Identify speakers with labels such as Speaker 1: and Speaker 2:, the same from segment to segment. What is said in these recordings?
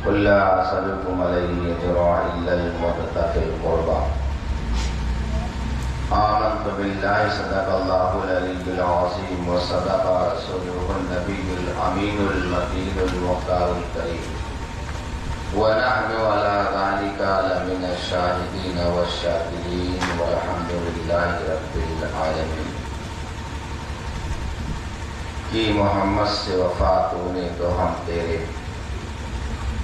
Speaker 1: قل لا أسألكم عليه أجرا إلا المودة في القربى آمنت بالله صدق الله العلي العظيم وصدق رسوله النبي الأمين المكين المختار الكريم ونحن على ذلك لمن الشاهدين والشاكرين والحمد لله رب العالمين. کہ محمد سے وفا تو نے تو ہم تیرے،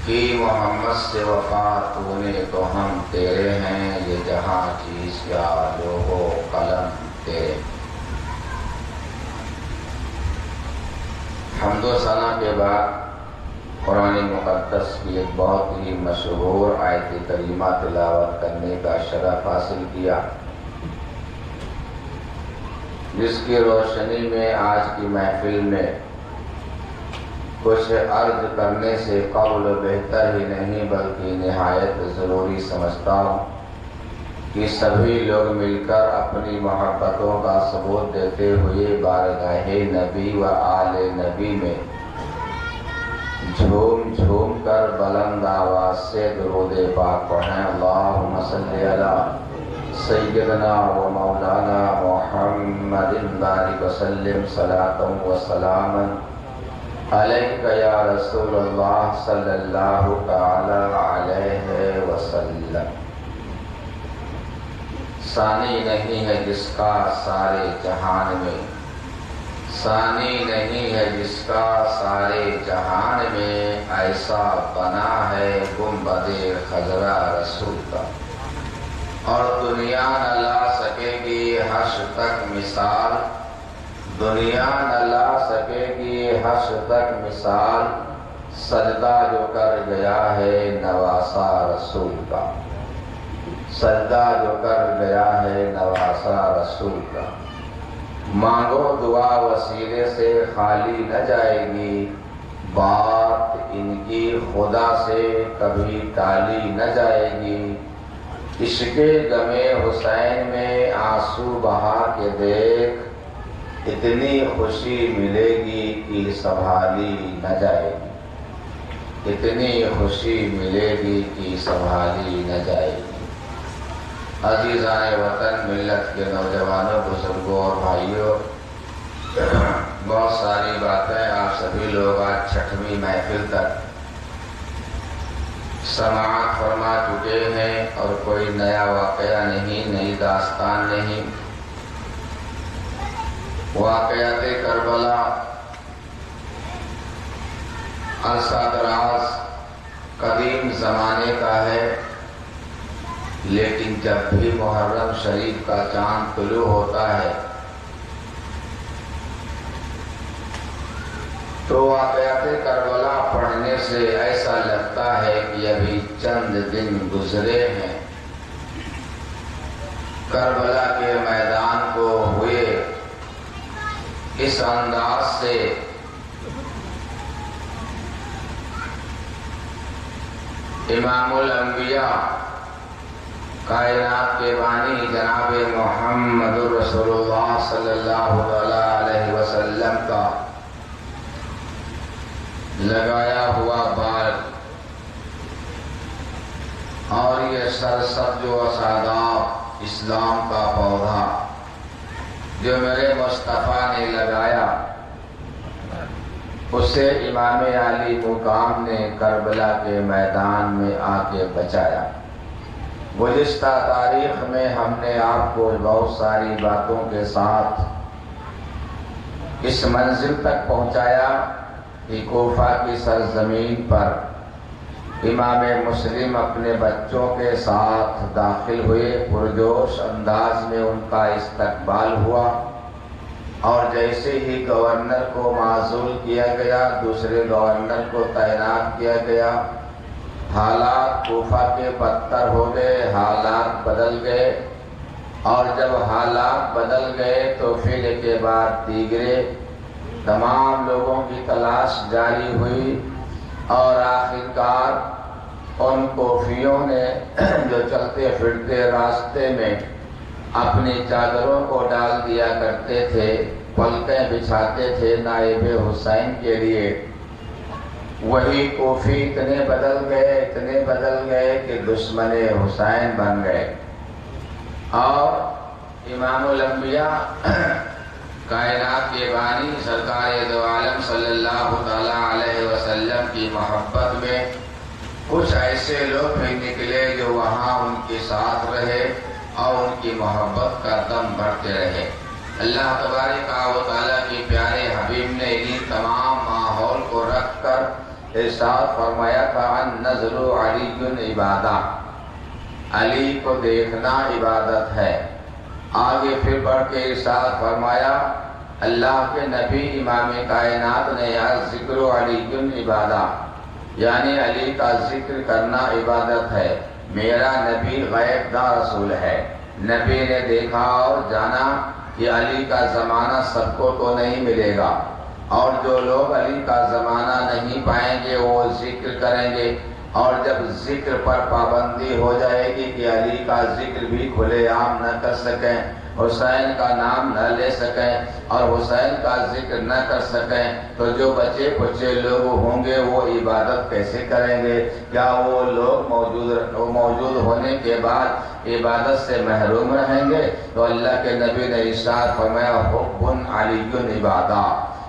Speaker 1: کہ محمد سے وفا تو نے تو ہم تیرے ہیں، یہ جہاں چیز یا لوح و قلم تیرے. حمد و ثنا کے بعد قرآن مقدس کی ایک بہت ہی مشہور آیت کریمہ تلاوت کرنے کا شرف حاصل کیا، جس کی روشنی میں آج کی محفل میں کچھ عرض کرنے سے قبل بہتر ہی نہیں بلکہ نہایت ضروری سمجھتا ہوں کہ سبھی لوگ مل کر اپنی محبتوں کا ثبوت دیتے ہوئے بارگاہ نبی و آل نبی میں جھوم جھوم کر بلند آواز سے درود پاک پڑھیں. اللہم صلی علی سیدنا و مولانا محمد بارک وسلم صلاۃ و سلاما علیک یا رسول اللہ صلی اللہ تعالی علیہ وسلم. ثانی نہیں ہے جس کا سارے جہان میں، ثانی نہیں ہے جس کا سارے جہان میں، ایسا بنا ہے گنبد خضرا رسول کا. اور دنیا نہ لا سکے گی حشر تک مثال، دنیا نہ لا سکے گی حشر تک مثال، سجدہ جو کر گیا ہے نواسا رسول کا، سجدہ جو کر گیا ہے نواسا رسول کا. مانگو دعا وسیلے سے خالی نہ جائے گی، بات ان کی خدا سے کبھی ٹالی نہ جائے گی. عشق غم حسین میں آنسو بہا کے دیکھ، اتنی خوشی ملے گی کہ سنبھالی نہ جائے گی، اتنی خوشی ملے گی کہ سنبھالی نہ جائے گی. عزیزان وطن، ملت کے نوجوانوں، بزرگوں اور بھائیوں، بہت ساری باتیں آپ سبھی لوگ آج چھٹویں محفل تک سماعت فرما چکے ہیں، اور کوئی نیا واقعہ نہیں، نئی داستان نہیں. واقعات کربلا عرصہ دراز قدیم زمانے کا ہے، لیکن جب بھی محرم شریف کا چاند طلوع ہوتا ہے تو واقعات کربلا پڑھنے سے ایسا لگتا ہے کہ ابھی چند دن گزرے ہیں. کربلا کے میدان کو ہوئے اس انداز سے امام الانبیاء کائنات کے بانی جناب محمد رسول اللہ صلی اللہ علیہ وسلم کا لگایا ہوا بال اور یہ سرسبز و شاداب اسلام کا پودا جو میرے مصطفیٰ نے لگایا، اسے امام علی مقام نے کربلا کے میدان میں آ کے بچایا. گزشتہ تاریخ میں ہم نے آپ کو بہت ساری باتوں کے ساتھ اس منزل تک پہنچایا کہ کوفہ کی سرزمین پر امام مسلم اپنے بچوں کے ساتھ داخل ہوئے. پرجوش انداز میں ان کا استقبال ہوا، اور جیسے ہی گورنر کو معزول کیا گیا، دوسرے گورنر کو تعینات کیا گیا، حالات کوفہ کے بدتر ہو گئے، حالات بدل گئے. اور جب حالات بدل گئے تو پھر کے بعد دیگرے تمام لوگوں کی تلاش جاری ہوئی، اور آخرکار ان کوفیوں نے جو چلتے پھرتے راستے میں اپنی چادروں کو ڈال دیا کرتے تھے، پلکیں بچھاتے تھے نائب حسین کے لیے، وہی کوفی اتنے بدل گئے کہ دشمن حسین بن گئے، اور امام الانبیاء کائنات کے بانی سرکار دو عالم صلی اللہ تعالیٰ علیہ وسلم کی محبت میں کچھ ایسے لوگ بھی نکلے جو وہاں ان کے ساتھ رہے اور ان کی محبت کا دم بڑھتے رہے۔ اللہ تبارک و تعالیٰ کی پیارے حبیب نے انہی تمام ماحول کو رکھ کر ارشاد فرمایا تھا النظر علی عبادہ، علی کو دیکھنا عبادت ہے۔ آگے پھر بڑھ کے ارشاد فرمایا اللہ کے نبی امام کائنات نے ذکر علی عبادہ، یعنی علی کا ذکر کرنا عبادت ہے۔ میرا نبی غیب داں رسول ہے، نبی نے دیکھا اور جانا کہ علی کا زمانہ سب کو تو نہیں ملے گا، اور جو لوگ علی کا زمانہ نہیں پائیں گے وہ ذکر کریں گے، اور جب ذکر پر پابندی ہو جائے گی کہ علی کا ذکر بھی کھلے عام نہ کر سکیں، حسین کا نام نہ لے سکیں اور حسین کا ذکر نہ کر سکیں، تو جو بچے کچے لوگ ہوں گے وہ عبادت کیسے کریں گے؟ کیا وہ لوگ موجود ہونے کے بعد عبادت سے محروم رہیں گے؟ تو اللہ کے نبی نے ارشاد فرمایا حب علی عبادہ،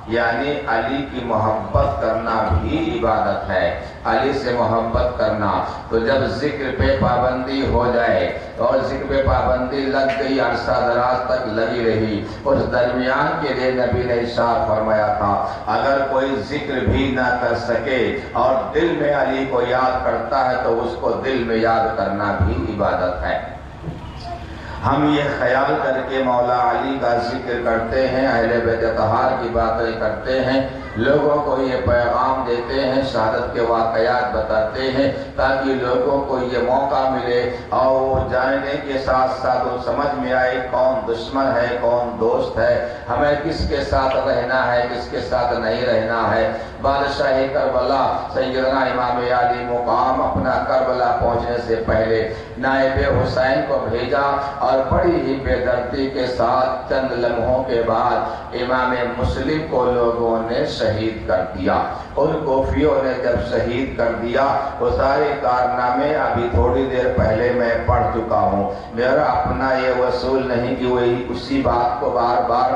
Speaker 1: یعنی علی کی محبت کرنا بھی عبادت ہے، علی سے محبت کرنا۔ تو جب ذکر پہ پابندی ہو جائے اور ذکر پہ پابندی لگ گئی، عرصہ دراز تک لگی رہی، اس درمیان کے لیے نبی نے ارشاد فرمایا تھا اگر کوئی ذکر بھی نہ کر سکے اور دل میں علی کو یاد کرتا ہے تو اس کو دل میں یاد کرنا بھی عبادت ہے۔ ہم یہ خیال کر کے مولا علی کا ذکر کرتے ہیں، اہل بیت اطہار کی باتیں کرتے ہیں، لوگوں کو یہ پیغام دیتے ہیں، شہادت کے واقعات بتاتے ہیں تاکہ لوگوں کو یہ موقع ملے اور وہ جاننے کے ساتھ ساتھ وہ سمجھ میں آئے کون دشمن ہے کون دوست ہے، ہمیں کس کے ساتھ رہنا ہے کس کے ساتھ نہیں رہنا ہے۔ بادشاہ کربلا سیدنا امام علی مقام اپنا کربلا پہنچنے سے پہلے نائب حسین کو بھیجا اور بڑی ہی بے دردی کے ساتھ چند لمحوں کے بعد امام مسلم کو لوگوں نے شہید کر دیا۔ ان کوفیوں نے جب شہید کر دیا وہ سارے کارنامے ابھی تھوڑی دیر پہلے میں پڑھ چکا ہوں، میرا اپنا یہ وصول نہیں کہ وہی اسی بات کو بار بار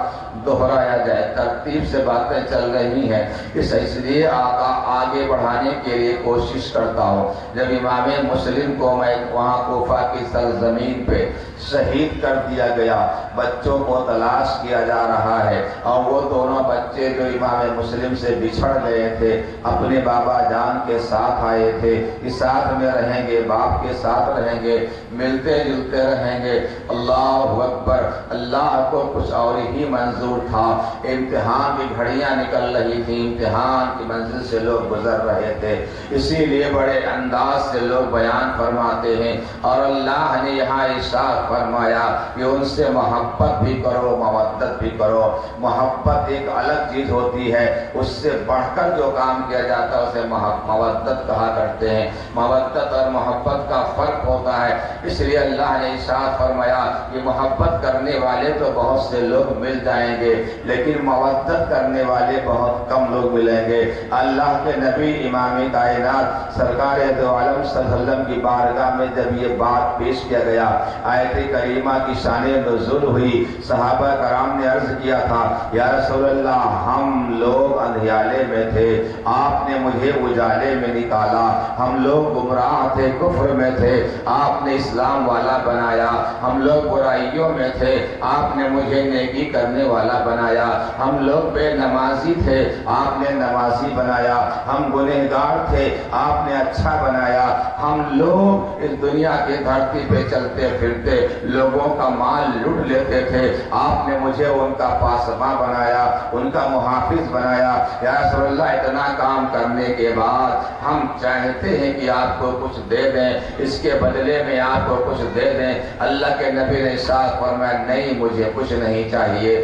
Speaker 1: دہرایا جائے، ترتیب سے باتیں چل رہی ہیں، اس لیے آگے بڑھانے کے لیے کوشش کرتا ہوں۔ جب امام مسلم کو میں وہاں کوفہ کی سرزمین پہ شہید کر دیا گیا، بچوں کو تلاش کیا جا رہا ہے، اور وہ دونوں بچے جو امام مسلم سے بچھڑ گئے تھے اپنے بابا جان کے ساتھ آئے تھے کہ ساتھ میں رہیں گے، باپ کے ساتھ رہیں گے، ملتے جلتے رہیں گے۔ اللہ اکبر، اللہ کو کچھ اور ہی منظور تھا، امتحان کی گھڑیاں نکل رہی تھی، امتحان کی منزل سے لوگ گزر رہے تھے، اسی لیے بڑے انداز سے لوگ بیان فرماتے ہیں، اور اللہ نے یہاں ارشاد فرمایا کہ ان سے محبت بھی کرو مودت بھی کرو۔ محبت ایک الگ چیز ہوتی ہے، اس سے بڑھ کر جو کام کیا جاتا ہے اسے مودت کہا کرتے ہیں۔ مودت اور محبت کا فرق ہوتا ہے، اس لیے اللہ نے ارشاد فرمایا کہ محبت کرنے والے تو بہت سے لوگ مل جائیں گے لیکن مودت کرنے والے بہت کم لوگ ملیں گے۔ اللہ کے نبی امام کائنات سرکار دو عالم صلی اللہ علیہ وسلم کی بارگاہ میں جب یہ بات پیش کیا گیا، آیت کریمہ کی شان نزول ہوئی، صحابہ کرام نے عرض کیا تھا یا رسول اللہ ہم لوگ اندھیالے میں تھے، آپ نے مجھے اجالے میں نکالا، ہم لوگ گمراہ تھے کفر میں تھے، آپ نے اسلام والا بنایا، ہم لوگ برائیوں میں تھے، آپ نے مجھے نیکی کرنے والا بنایا، ہم لوگ بے نمازی تھے، آپ نے نمازی بنایا، ہم گنہگار تھے، آپ نے اچھا بنایا، ہم لوگ اس دنیا کی دھرتی پہ چلتے پھرتے لوگوں کا مال لوٹ لیتے تھے، آپ نے مجھے ان کا پاسباں بنایا، ان کا محافظ بنایا۔ یا رسول اللہ اتنا کام کرنے کے بعد ہم چاہتے ہیں کہ آپ کو کچھ دے دیں، اس کے بدلے میں آپ کو کچھ دے دیں۔ اللہ کے نبی نے ارشاد فرمایا نہیں مجھے کچھ نہیں چاہیے،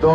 Speaker 1: 2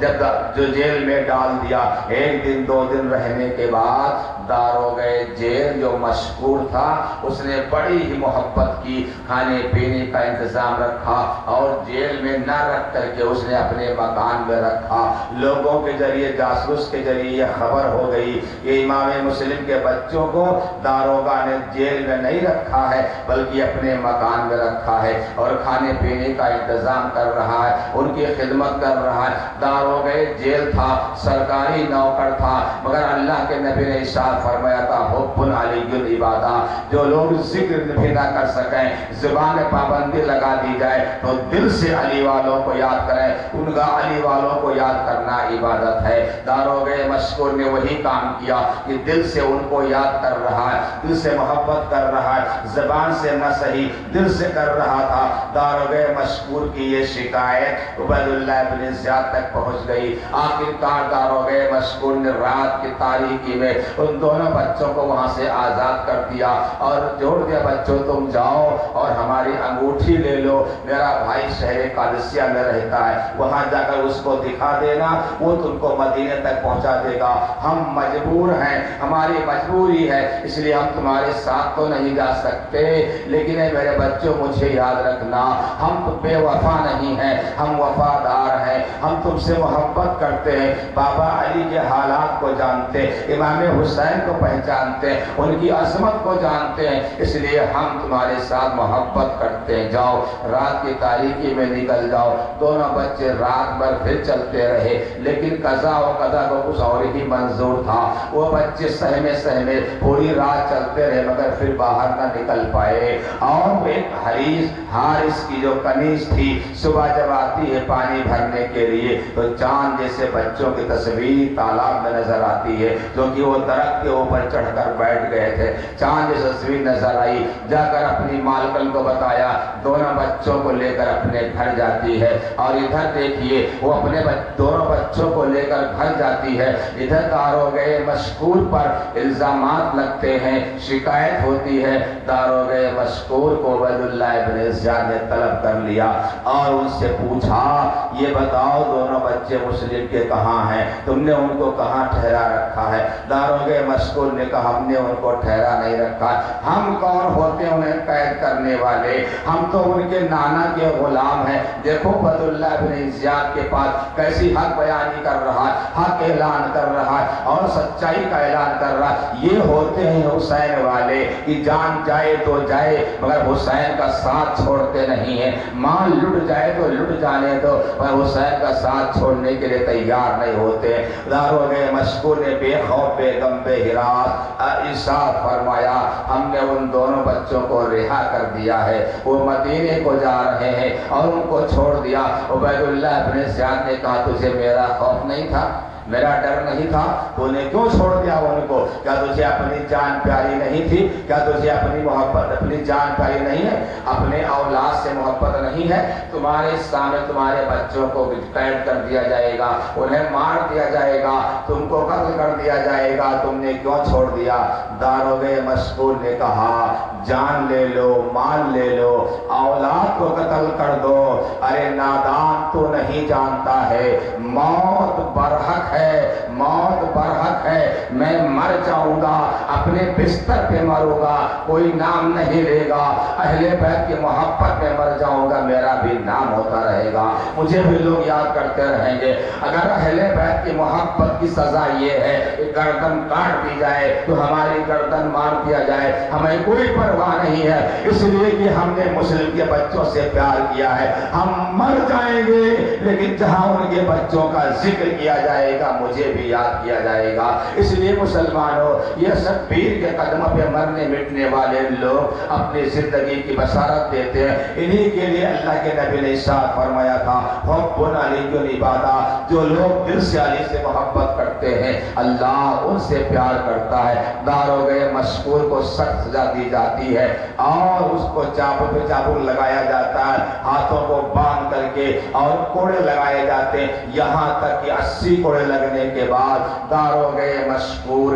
Speaker 1: جب جو جیل میں ڈال دیا، ایک دن دو دن رہنے کے بعد داروغہ جیل جو مشکور تھا اس نے بڑی ہی محبت کی، کھانے پینے کا انتظام رکھا اور جیل میں نہ رکھ کر کے اس نے اپنے مکان میں رکھا۔ لوگوں کے ذریعے، جاسوس کے ذریعے یہ خبر ہو گئی کہ امام مسلم کے بچوں کو داروغہ نے جیل میں نہیں رکھا ہے بلکہ اپنے مکان میں رکھا ہے اور کھانے پینے کا انتظام کر رہا ہے، ان کی خدمت کر رہا ہے۔ داروغہ جیل تھا، سرکاری نوکر تھا، مگر اللہ کے نبی نے ارشاد فرمایا تھا حب علی العبادہ، جو لوگ ذکر بھی نہ کر سکیں، زبان پابندی لگا دی جائے تو دل سے علی والوں کو یاد کریں، ان کا علی والوں کو یاد کرنا عبادت ہے۔ داروغہ مشکور نے وہی کام کیا کہ دل سے ان کو یاد کر رہا ہے، دل سے محبت کر رہا ہے، زبان سے نہ صحیح دل سے کر رہا تھا۔ داروغہ مشکور کی یہ شکایت عبید اللہ بن زیاد تک پہنچ گئی۔ آخرکار داروغہ مشکور نے رات کی تاریکی میں ان دونوں بچوں کو وہاں سے آزاد کر دیا اور جوڑ دیا، بچوں تم جاؤ اور ہماری انگوٹھی لے لو، میرا بھائی شہر قادسیہ میں رہتا ہے، وہاں جا کر اس کو دکھا دینا، وہ تم کو مدینے تک پہنچا دے گا۔ ہم مجبور ہیں، ہماری مجبوری ہے، اس لیے ہم تمہارے ساتھ تو نہیں جا سکتے، لیکن اے میرے بچوں مجھے یاد رکھنا، ہم تو بے وفا نہیں ہیں، ہم وفادار ہیں، ہم تم سے محبت کرتے ہیں، بابا علی کے حالات کو جانتے، امام حسین کو پہچانتے، ان کی عظمت کو جانتے ہیں، اس لیے ہم تمہارے ساتھ محبت کرتے ہیں، جاؤ رات کی تاریکی میں نکل جاؤ۔ دونوں بچے رات بھر پھر چلتے رہے، لیکن قضا و قدر کو کچھ اور ہی منظور تھا۔ وہ بچے سہمے سہمے پوری رات چلتے رہے مگر پھر باہر نہ نکل پائے، اور ایک حارث کی جو کنیز تھی صبح جب آتی ہے پانی بھرنے کے لیے تو چاند جیسے بچوں کی تصویر تالاب میں نظر آتی ہے، جو کہ وہ درخت کے اوپر چڑھ کر بیٹھ گئے تھے، چاند جیسی تصویر نظر آئی، جا کر اپنی مالکن کو بتایا، دونوں بچوں کو لے کر اپنے گھر جاتی ہے، اور ادھر دیکھیے وہ اپنے دونوں بچوں کو لے کر گھر جاتی ہے، ادھر داروغہ مشکور پر الزامات لگتے ہیں، شکایت ہوتی ہے۔ داروغہ مشکور کو عبید اللہ بن زیاد نے طلب کر لیا اور ان سے پوچھا یہ بتاؤ دونوں بچے مسلم کے کہاں ہیں، تم نے ان کو کہاں ٹھہرا رکھا ہے؟ داروغہ مشکور نے کہا ہم نے ان کو ٹھہرا نہیں رکھا، ہم کون ہوتے ہیں انہیں قید کرنے والے، ہم تو ان کے نانا کے غلام ہیں۔ دیکھو عبید اللہ بن زیاد کے پاس کیسی حق بیانی کر رہا ہے، حق اعلان کر رہا ہے اور سچائی کا اعلان کر رہا ہے۔ یہ ہوتے ہیں حسین والے کہ جان جائے تو جائے مگر حسین کا ساتھ چھوڑتے نہیں ہیں، مال لٹ جائے تو لٹ جانے دو پر حسین کا ساتھ چھوڑنے کے لیے تیار نہیں ہوتے۔ داروغہ مشکور نے بے خوف بے غم بے ہراس ارشاد فرمایا ہم نے ان دونوں بچوں کو رہا کر دیا ہے، وہ مدینے کو جا رہے ہیں اور ان کو چھوڑ دیا۔ عبید اللہ بن زیاد نے کہا تجھے میرا خوف نہیں تھا، میرا ڈر نہیں تھا، تو نے کیوں چھوڑ دیا ان کو؟ کیا تجھے اپنی جان پیاری نہیں تھی؟ کیا تجھے اپنی محبت اپنی جان پیاری نہیں ہے؟ اپنے اولاد سے محبت نہیں ہے؟ تمہارے سامنے تمہارے بچوں کو قید کر دیا جائے گا، انہیں مار دیا جائے گا، تم کو قتل کر دیا جائے گا، تم نے کیوں چھوڑ دیا؟ داروغہ مشکور نے کہا جان لے لو، مال لے لو، اولاد کو قتل کر دو، ارے نادان تو نہیں جانتا ہے موت برحق ہے، موت برحق ہے، میں مر جاؤں گا، اپنے بستر پہ مروں گا، کوئی نام نہیں لے گا، اہل بیت کی محبت میں مر جاؤں گا، میرا بھی نام ہوتا رہے گا، مجھے بھی لوگ یاد کرتے رہیں گے۔ اگر اہل بیت کی محبت کی سزا یہ ہے کہ گردن کاٹ دی جائے تو ہماری گردن مار دیا جائے، ہمیں کوئی پرواہ نہیں ہے، اس لیے کہ ہم نے مسلم کے بچوں سے پیار کیا ہے، ہم مر جائیں گے لیکن جہاں ان کے بچوں کا ذکر کیا جائے گا مجھے بھی یاد کیا جائے گا۔ اس لیے مسلمانوں یہ سب پیر کے قدموں پہ مرنے مٹنے والے لوگ اپنی زندگی کی بشارت دیتے ہیں، انہی کے لیے اللہ کے نبی نے ارشاد فرمایا تھا حب علی العبادہ، جو لوگ دل سے علی سے محبت کرتے ہیں اللہ ان سے پیار کرتا ہے۔ داروغہ مشکور کو سخت سزا دی جاتی ہے اور اس کو چابک پہ چابک لگایا جاتا ہے، ہاتھوں کو باندھ کر کے اور کوڑے لگائے جاتے ہیں، یہاں تک کہ 80 کوڑے لگنے کے بعد داروغہ مشکور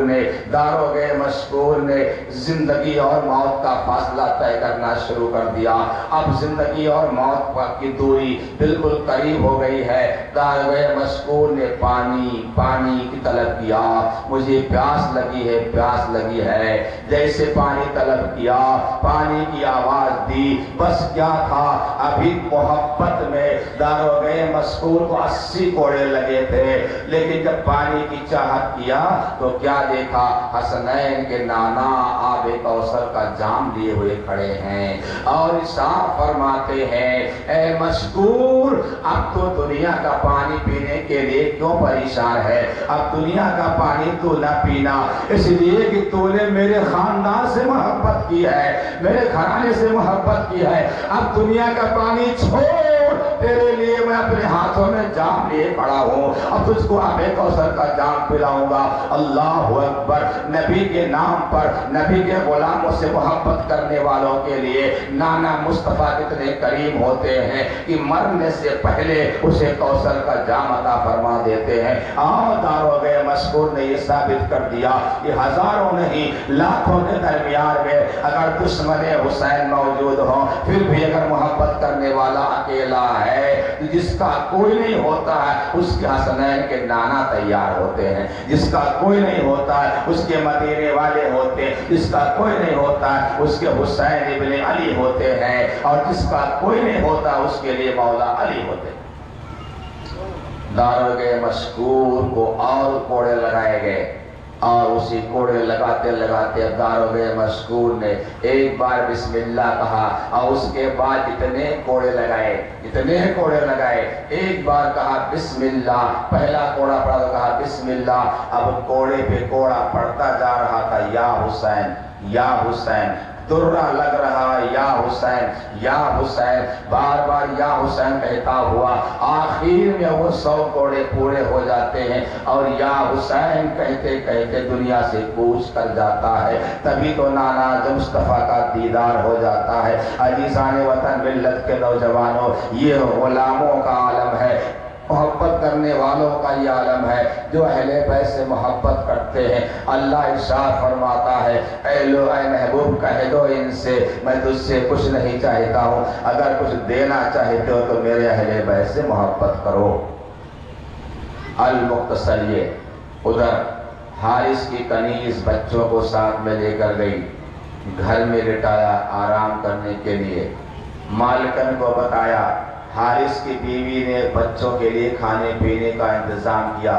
Speaker 1: نے زندگی اور موت کا فاصلہ طے کرنا شروع کر دیا۔ اب زندگی اور موت کی دوری بالکل قریب ہو گئی ہے۔ ہے داروغہ مسکور نے پانی کی طلب کیا، مجھے پیاس لگی ہے پیاس لگی ہے، جیسے پانی طلب کیا پانی کی آواز دی، بس کیا تھا ابھی محبت میں داروغہ مسکور کو 80 کوڑے لگے تھے، لیکن جب پانی کی چاہت کیا تو کیا دیکھا، حسنین کے نانا آب کوثر کا جام لیے ہوئے کھڑے ہیں اور ارشاد فرماتے ہیں اے مشکور اب تو دنیا کا پانی پینے کے لیے کیوں پریشان ہے، اب دنیا کا پانی تو نہ پینا، اس لیے کہ تو نے میرے خاندان سے محبت کی ہے، میرے گھرانے سے محبت کی ہے، اب دنیا کا پانی چھوڑ، تیرے لیے میں اپنے ہاتھوں میں جام لیے کھڑا ہوں، اب تجھ کو آب کوثر کا جام پلاؤں گا۔ اللہ اکبر، نبی کے نام پر نبی کے غلاموں سے محبت کرنے والوں کے لیے نانا مصطفیٰ کتنے کریم ہوتے ہیں کہ مرنے سے پہلے اسے کوثر کا جام عطا فرما دیتے ہیں۔ اور داروغہ مسکور نے یہ ثابت کر دیا کہ ہزاروں نہیں لاکھوں کے درمیان میں اگر دشمن حسین موجود ہوں پھر بھی اگر محبت کرنے والا اکیلا ہے جس کا کوئی نہیں ہوتا ہے اس کے حسنین کے نانا تیار ہوتے ہیں، جس کا کوئی نہیں ہوتا ہے اس کے مدینے والے ہوتے ہیں، جس کا کوئی نہیں ہوتا ہے اس کے حسین ابن علی ہوتے ہیں، اور جس کا کوئی نہیں ہوتا اس کے لیے مولا علی ہوتے ہیں۔ داروغہ مسکور کو اور کوڑے لگائے گئے اور اسی کوڑے لگاتے لگاتے داروغہ مسکور نے ایک بار بسم اللہ کہا اور اس کے بعد اتنے کوڑے لگائے، ایک بار کہا بسم اللہ، پہلا کوڑا پڑا تو کہا بسم اللہ، اب کوڑے پہ کوڑا پڑتا جا رہا تھا، یا حسین یا حسین، درہ لگ رہا یا حسین یا حسین، بار بار یا حسین کہتا ہوا آخر میں وہ 100 کوڑے پورے ہو جاتے ہیں اور یا حسین کہتے کہتے دنیا سے کوچ کر جاتا ہے۔ تبھی تو نانا مصطفیٰ کا دیدار ہو جاتا ہے۔ عزیزان وطن، ملت کے نوجوانوں، یہ غلاموں کا عالم ہے، محبت کرنے والوں کا یہ عالم ہے جو اہل بیت سے محبت کرتے ہیں۔ اللہ ارشاد فرماتا ہے اے محبوب کہہ دو ان سے میں تجھ سے کچھ نہیں چاہتا ہوں، اگر کچھ دینا چاہتے ہو تو میرے اہل بیت سے محبت کرو۔ المختصریہ ادھر حارث کی کنیز بچوں کو ساتھ میں لے کر گئی، گھر میں لٹایا آرام کرنے کے لیے، مالکن کو بتایا، حارث کی بیوی نے بچوں کے لیے کھانے پینے کا انتظام کیا،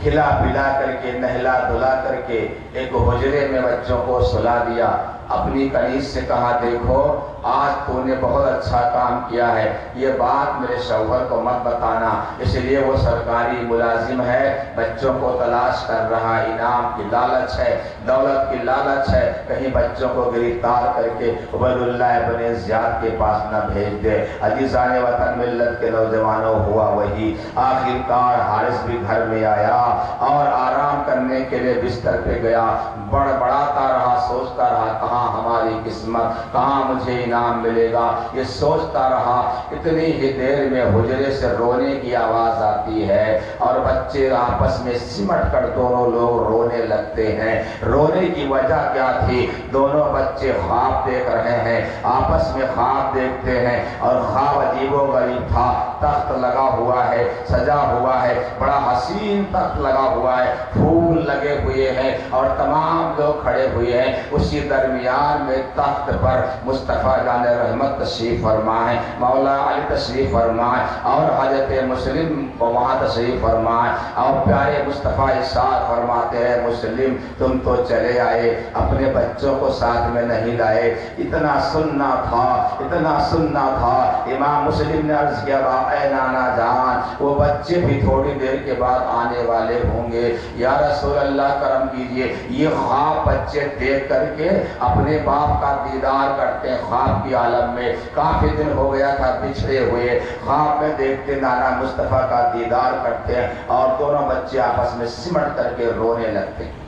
Speaker 1: کھلا پلا کر کے نہلا دھلا کر کے ایک حجرے میں بچوں کو سلا دیا، اپنی کنیز سے کہا دیکھو آج تو نے بہت اچھا کام کیا ہے، یہ بات میرے شوہر کو مت بتانا، اس لیے وہ سرکاری ملازم ہے، بچوں کو تلاش کر رہا، انعام کی لالچ ہے، دولت کی لالچ ہے، کہیں بچوں کو گرفتار کر کے عبید اللہ ابن زیاد کے پاس نہ بھیج دے۔ عزیزان وطن، ملت کے نوجوانوں، ہوا وہی، آخر کار حارث بھی گھر میں آیا اور آرام کرنے کے لیے بستر پہ گیا، بڑبڑاتا رہا، سوچتا رہا کہاں ہماری قسمت، کہاں مجھے انعام ملے گا، یہ سوچتا رہا۔ اتنی ہی دیر میں حجرے سے رونے کی آواز آتی ہے اور بچے آپس میں سمٹ کر دونوں لوگ رونے لگتے ہیں۔ رونے کی وجہ کیا تھی؟ دونوں بچے خواب دیکھ رہے ہیں، آپس میں خواب دیکھتے ہیں اور خواب عجیب و غریب تھا، تخت لگا ہوا ہے، سجا ہوا ہے، بڑا حسین تخت لگا ہوا ہے، پھول لگے ہوئے ہیں اور تمام لوگ کھڑے ہوئے ہیں، اسی درمیان میں تخت پر مصطفیٰ جان رحمت تشریف فرمائے، مولا علی تشریف فرمائے اور حضرت مسلم وہاں تشریف فرمائے، اور پیارے مصطفیٰ ارشاد فرماتے ہیں مسلم تم تو چلے آئے، اپنے بچوں کو ساتھ میں نہیں لائے، اتنا سننا تھا، اتنا سننا تھا۔ امام مسلم نے عرض کیا اے نانا جان وہ بچے بھی تھوڑی دیر کے بعد آنے والے ہوں گے، یا رسول اللہ کرم کیجئے۔ یہ خواب بچے دیکھ کر کے اپنے باپ کا دیدار کرتے ہیں، خواب کی عالم میں کافی دن ہو گیا تھا بچھڑے ہوئے، خواب میں دیکھتے نانا مصطفیٰ کا دیدار کرتے ہیں اور دونوں بچے آپس میں سمٹ کر کے رونے لگتے ہیں۔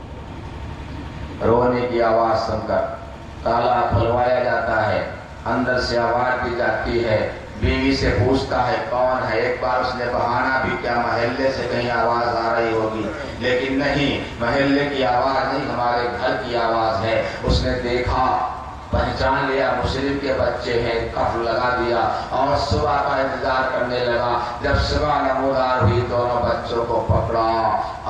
Speaker 1: رونے کی آواز سن کر تالا کھلوایا جاتا ہے، اندر سے آواز دی جاتی ہے، بیوی سے پوچھتا ہے کون ہے، ایک بار اس نے بہانا بھی کیا محلے سے کہیں آواز آ رہی ہوگی، لیکن نہیں، محلے کی آواز نہیں، ہمارے گھر کی آواز ہے۔ اس نے دیکھا پہچان لیا مسلم کے بچے ہیں، کف لگا دیا اور صبح کا انتظار کرنے لگا۔ جب صبح نمودار ہوئی دونوں بچوں کو پکڑا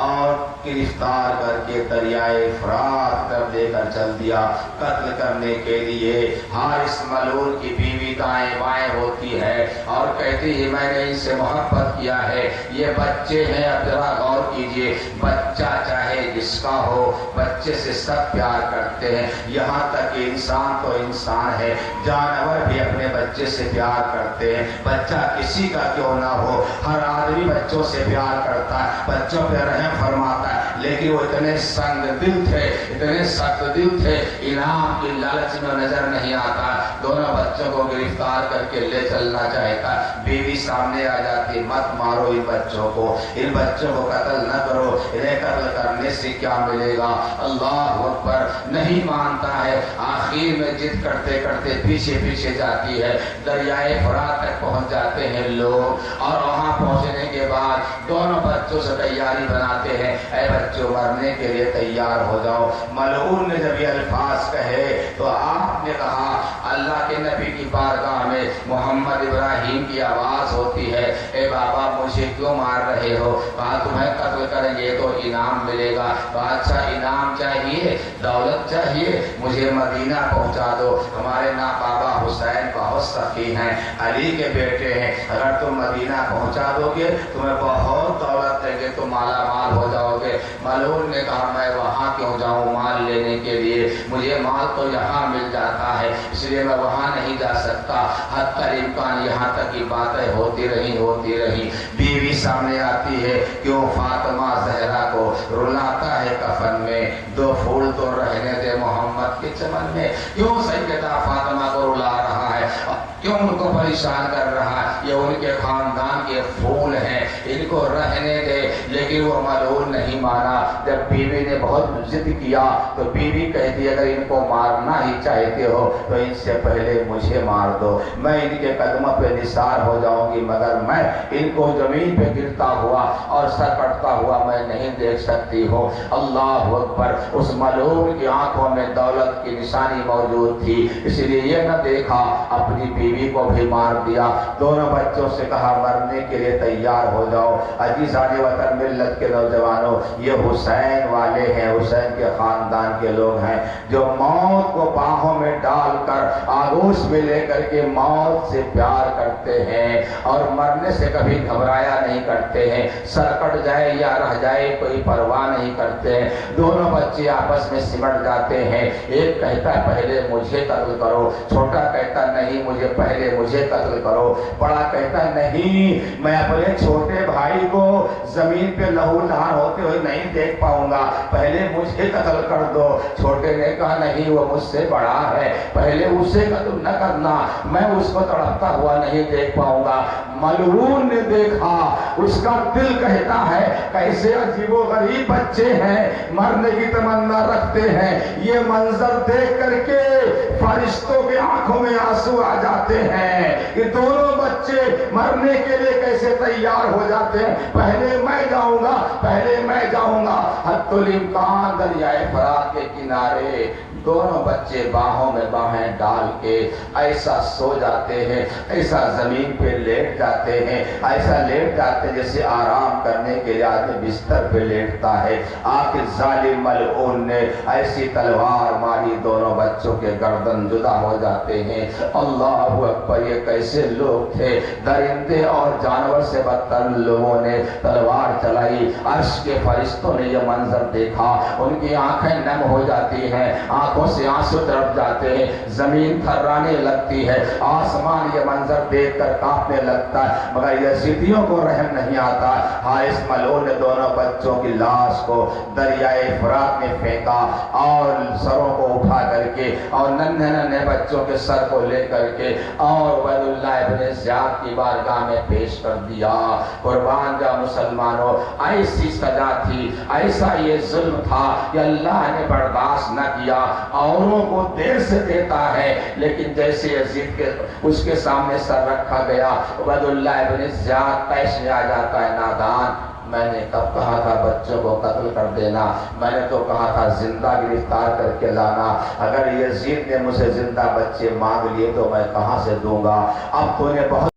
Speaker 1: اور گرفتار کر کے دریائے فرات طرف لے کر چل دیا قتل کرنے کے لیے۔ حارث ملعون کی بیوی دائیں بائیں ہوتی ہے اور کہتی ہے میں نے ان سے محبت کیا ہے، یہ بچے ہیں۔ اب ذرا غور کیجئے، بچہ چاہے جس کا ہو، بچے سے سب پیار کرتے ہیں، یہاں تک کہ انسان تو انسان ہے، جانور بھی اپنے بچے سے پیار کرتے ہیں، بچہ کسی کا کیوں نہ ہو، ہر آدمی بچوں سے پیار کرتا ہے، بچوں پہ رحم فرماتا ہے۔ لیکن وہ اتنے سنگ دل تھے، اتنے سخت دل تھے، انعام کی لالچ میں نظر نہیں آتا، دونوں بچوں کو گرفتار کر کے لے چلنا چاہتا۔ بیوی سامنے آ جاتی، مت مارو ان بچوں کو، ان بچوں کو قتل نہ کرو، انہیں قتل کرنے سے کیا ملے گا؟ اللہ اکبر، نہیں مانتا ہے۔ آخر میں ضد کرتے کرتے پیچھے پیچھے جاتی ہے، دریائے فرات تک پہنچ جاتے ہیں لوگ، اور وہاں پہنچنے کے بعد دونوں بچوں سے تیاری بناتے ہیں، اے بچوں مرنے کے لیے تیار ہو جاؤ۔ ملعون نے جب یہ الفاظ کہے تو آپ نے کہا، اللہ کے نبی کی بارگاہ میں محمد ابراہیم کی آواز ہوتی ہے، اے بابا مجھے کیوں مار رہے ہو؟ کہا تمہیں قتل کریں گے تو انعام ملے گا۔ اچھا انعام چاہیے، دولت چاہیے، مجھے مدینہ پہنچا دو، ہمارے نا بابا حسین بہت سخی ہیں، علی کے بیٹے ہیں، اگر تم مدینہ پہنچا دو گے تمہیں بہت دولت دیں گے، تم مالا مال ہو جاؤ گے۔ ملعون نے کہا میں وہاں کیوں جاؤں مال لینے کے لیے، مجھے مال تو یہاں مل جاتا ہے، اس لیے میں وہاں نہیں جا سکتا۔ حتی الامکان یہاں تک کی باتیں ہوتی رہی۔ بیوی سامنے آتی ہے، کیوں فاطمہ زہرا کو رلاتا ہے کفن میں، دو پھول تو رہنے دے محمد کے چمن میں، کیوں سیدہ فاطمہ کو رلا رہا ہے، کیوں ان کو پریشان کر رہا ہے؟ یہ ان کے خاندان کے پھول ہیں، ان کو رہنے دے۔ لیکن وہ ملعون نہیں مانا۔ جب بیوی نے بہت ضد کیا تو بیوی کہتی اگر ان کو مارنا ہی چاہتے ہو تو ان سے پہلے مجھے مار دو، میں ان کے قدموں پہ نثار ہو جاؤں گی، مگر میں ان کو زمین پہ گرتا ہوا اور سر کٹتا ہوا میں نہیں دیکھ سکتی ہوں۔ اللہ اکبر، اس ملعون کی آنکھوں میں دولت کی نشانی موجود تھی، اس لیے یہ نہ دیکھا، اپنی بیوی کو بھی مار دیا۔ دونوں بچوں سے کہا مرنے کے لیے تیار ہو جاؤ۔ عزیزان وطن ملت کے نوجوانوں، یہ حسین والے ہیں، حسین کے خاندان کے لوگ ہیں جو موت کو باہوں میں ڈال کر آغوش میں لے کر کے موت سے پیار کرتے ہیں اور مرنے سے کبھی گھبرایا نہیں کرتے ہیں، سر کٹ جائے یا رہ جائے کوئی پرواہ نہیں کرتے ہیں۔ دونوں بچے آپس میں سمٹ جاتے ہیں، ایک کہتا ہے پہلے مجھے قتل کرو، چھوٹا کہتا نہیں مجھے پہلے مجھے قتل کرو، بڑا کہتا نہیں میں اپنے چھوٹے بھائی کو زمین پہ لہو لہان ہوتے ہوئے نہیں دیکھ پاؤں گا، پہلے مجھے قتل کر دو۔ چھوٹے نے کہا نہیں وہ مجھ سے بڑا ہے، پہلے اسے قتل نہ کرنا، میں اس کو تڑپتا ہوا نہیں دیکھ پاؤں گا۔ ملعون نے دیکھا، اس کا دل کہتا ہے کیسے عجیب و غریب بچے ہیں، مرنے کی تمنا رکھتے ہیں، یہ منظر دیکھ کر کے فرشتوں کے آنکھوں میں آنسو آ جاتے ہیں کہ دونوں بچے مرنے کے لیے کیسے تیار ہو جاتے ہیں، پہلے میں جاؤں گا، پہلے میں جاؤں گا۔ حتی الامکان دریائے فرات کے کنارے دونوں بچے باہوں میں باہیں ڈال کے ایسا سو جاتے ہیں، ایسا زمین پہ لیٹ جاتے ہیں، ایسا لیٹ جاتے ہیں جیسے آرام کرنے کے لیے آدمی بستر پہ لیٹتا ہے۔ آخر ظالم ملعون نے ایسی تلوار ماری دونوں بچوں کے گردن جدا ہو جاتے ہیں۔ اللہ اکبر، یہ کیسے لوگ تھے، درندے اور جانور سے بدتر لوگوں نے تلوار چلائی۔ عرش کے فرشتوں نے یہ منظر دیکھا، ان کی آنکھیں نم ہو جاتی ہیں، آنکھوں سے آنسو طرف جاتے ہیں، زمین تھرانے لگتی ہے، آسمان یہ منظر دیکھ کر کانپنے لگتا ہے، مگر یزیدیوں کو رحم نہیں آتا۔ حارث ملعون نے دونوں بچوں کی لاش کو دریائے فرات میں پھینکا اور سروں کو اٹھا کر کے اور ننھے ننھے بچوں کے سر کو لے کر کے اور عبید اللہ ابن زیاد کی بارگاہ میں پیش کر دیا۔ قربان جا مسلمانوں، ایسی سزا تھی، ایسا یہ ظلم تھا کہ اللہ نے برداشت نہ کیا۔ اوروں کو دیر سے دیتا ہے لیکن جیسے یزید کے اس کے سامنے سر رکھا گیا، عبید اللہ ابن زیاد پیش میں آ جاتا ہے، نادان میں نے کب کہا تھا بچوں کو قتل کر دینا؟ میں نے تو کہا تھا زندہ گرفتار کر کے لانا۔ اگر یزید نے مجھ سے زندہ بچے مانگ لیے تو میں کہاں سے دوں گا؟ اب تو نے بہت